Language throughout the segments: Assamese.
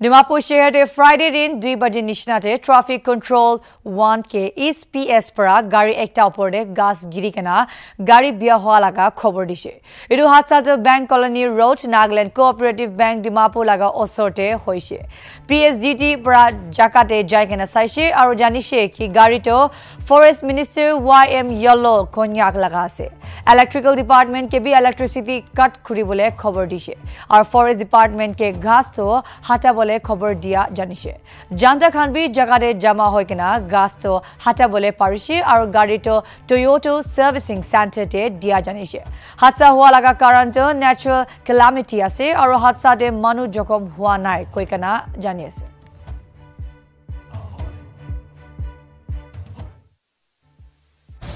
Dimapur shehre Friday din 2 baje nishnate traffic control 1K East PS para gari ekta oporde gas giri kana gari biya hoa laga khobor dishe. Edu hadsa Bank Colony Road Nagaland Co-Operative Bank Dimapur laga osorte hoise. PSDT para jakate jai kana saise aru janishe ki gari to Forest Minister Yollow Konyak laga ase. Electrical department ke bhi electricity cut khuribole khobor dishe. Aru Forest department ke ghas to hata বলে খবর দিয়া জানিছে জানতা খান বি জাগাতে জমা হয় কিনা গাছ তো হাটা বলে পারিছে আর গাড়িটো টয়োটো সার্ভিসিং সেন্টারতে দিয়া জানিছে হাদসা হওয়া লাগা কারণ তো ন্যাচারাল ক্যালামিটি আছে আর হাদসাতে মানুষ জখম হওয়া নাই কইকানা জানিয়েছে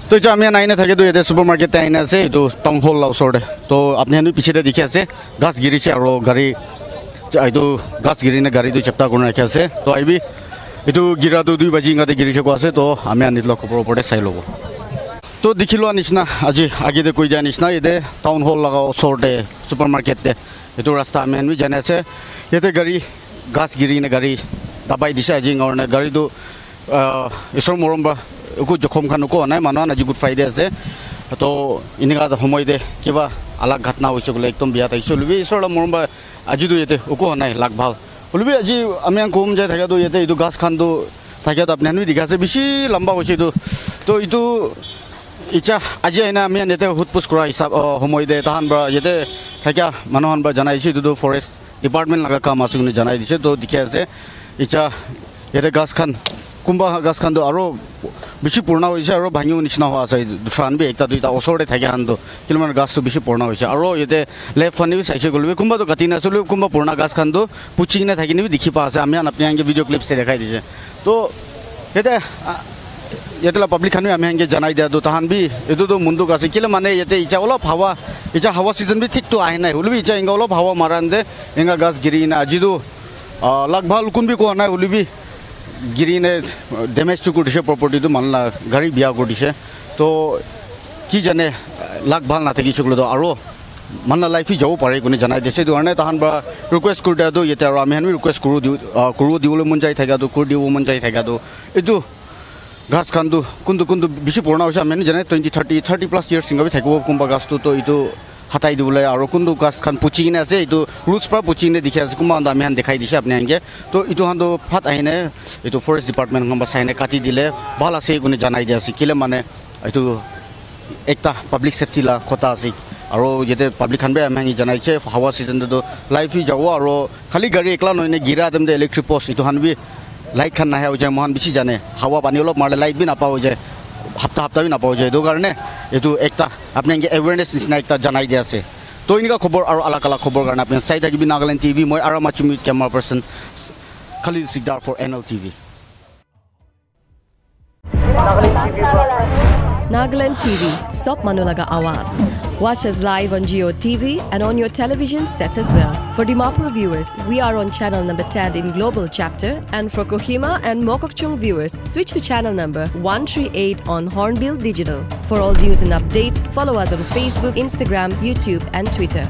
तो जो आम आईना थे तो ये सुपर मार्केट आईना से तो टाउन हॉल ओसर तो अपनी पीछे देखी आसे गाछ गिरी और गाड़ी এইটো গাছ গিৰিনে গাড়ীটো চেপ্টা কৰি ৰাখি আছে তো আইবি এইটো গিৰাটো 2 বাজি গাতে গিৰিছে কোৱা আছে তো আমি আনিলো খবৰ ওপৰতে চাই ল'ব তো দেখিলো নিচিনা আজি আগেতে কৈ দিয়া নিচিনা এতে টাউন হল লগা ওচৰতে সুপাৰ মাৰ্কেটতে এইটো ৰাস্তা আমি আনি জানে আছে ইয়াতে গাড়ী গাছ গিৰিনে গাড়ী দাবাই দিছে আজি কাৰণে গাড়ীটো ইছৰ মৰমবা একো জখম খান কো নাই মানুহ আজি গুড ফ্ৰাইডে আছে তো ইনিকা সময় দে কিবা আলাগ ঘটনা হৈছে গলে একদম বিয়া তাইছো লবি ইছৰ মৰমবা আজি তো ইয়াতে একো নাই লাগ ভাল বলবি আজি আমি কম যায় থাকে তো ইয়াতে এইটো গাছ খান তো থাকে তো আপুনি দেখাছে বেছি লম্বা হৈছে তো এইটো ইচ্ছা আজি আইনা আমি ইয়াতে হুটপুচ কৰা হিচাপ সময় দে তাহান বা ইয়াতে থাকে মানুহন বা জনাইছে এইটো ফৰেষ্ট ডিপাৰ্টমেণ্ট লগা কাম আছে বুলি জনাই দিছে তো দেখি আছে ইচ্ছা ইয়াতে গাছ খান কোনবা গাছ খান তো আৰু বেছি পুৰণা হৈছে আৰু ভাঙিও নিচিনা হোৱা আছে দুখান বি একটা দুইটা ওচৰতে থাকে হানটো কিলোমান গাছটো বেছি পুৰণা হৈছে আৰু ইয়াতে লেফ্ট ফানি চাইছে গলবি কোনবাটো কাটি নাছিল কোনবা পুৰণা গাছ খানটো পুচি কিনে থাকি নিবি দেখি পা আছে আমি আপনি আগে ভিডিও ক্লিপছে দেখাই দিছে তো ইয়াতে পাব্লিক খানি আমি আগে জানাই দিয়া তো তাহান বি এটো মুন্দুক আছে কিলে মানে ইয়াতে ইচ্ছা অলপ হাৱা সিজন বি ঠিক তো আহে নাই হলবি ইচ্ছা ইংগা অলপ হাৱা মাৰান দে এংগা গাছ গিৰি না আজিটো লাগ ভাল কোনবি কোৱা নাই হলবি गिरीने डैमेज तो कर दिसे प्रॉपर्टी तो मानला गाड़ी बिया कर दिसे तो कि जाने लाग भाल ना थकी सकलो तो आरो मानला लाइफ ही जाओ पारे कोने जनाय दिसे तो आने तहान बा रिक्वेस्ट कर दे तो येते आरो आमी हनबी रिक्वेस्ट करू दिवले मन जाय थागा तो कर दिवो मन जाय थागा तो एतु घास खान तो कुंदु बिसि पुराना होसे आमी जाने 30 प्लस इयर्स सिंगा बि थाकबो कुंबा गास तो इतो हटाई दिबले आरो कुंदु गास खान पुची किने আছে इतो रूट्स पर पुची किने देखि আছে कुंबा आमी हान देखाई दिसे आपनि आंगे तो इतो हान तो फाट आइने इतो फॉरेस्ट डिपार्टमेंट गंबा साइने काटी दिले ভাল আছে गुने জানাই দিয়া আছে কিলে মানে इतो একটা পাবলিক সেফটি লা কথা আছে আৰু যেতে পাবলিক খান বে আমি জানাইছে হাৱা সিজন তো লাইফ হি যাও আৰু খালি গাড়ী একলা নইনে গিৰা দেম দে ইলেক্ট্রিক পোস্ট ইতো হান বি লাইট খান নাহে হৈ যায় মহান বেছি জানে হাৱা পানী অলপ মাৰলে লাইট বি নাপাও যায় हफ्ता भी नापाओ जाए दो कारण ये एक अपने अवेयरनेस निश्चित एक जनाई दिया से तो इनका खबर और अलग अलग खबर कारण अपने साइड भी नागालैंड टीवी मैं आरामाचुमी camera person Khalid Sikdar for NLTV Nagaland TV, Sop Manulaga Awas. Watch us live on Geo TV and on your television sets as well. For Dimapur viewers, we are on channel number 10 in Global Chapter, and for Kohima and Mokokchung viewers, switch to channel number 138 on Hornbill Digital. For all news and updates, follow us on Facebook, Instagram, YouTube and Twitter.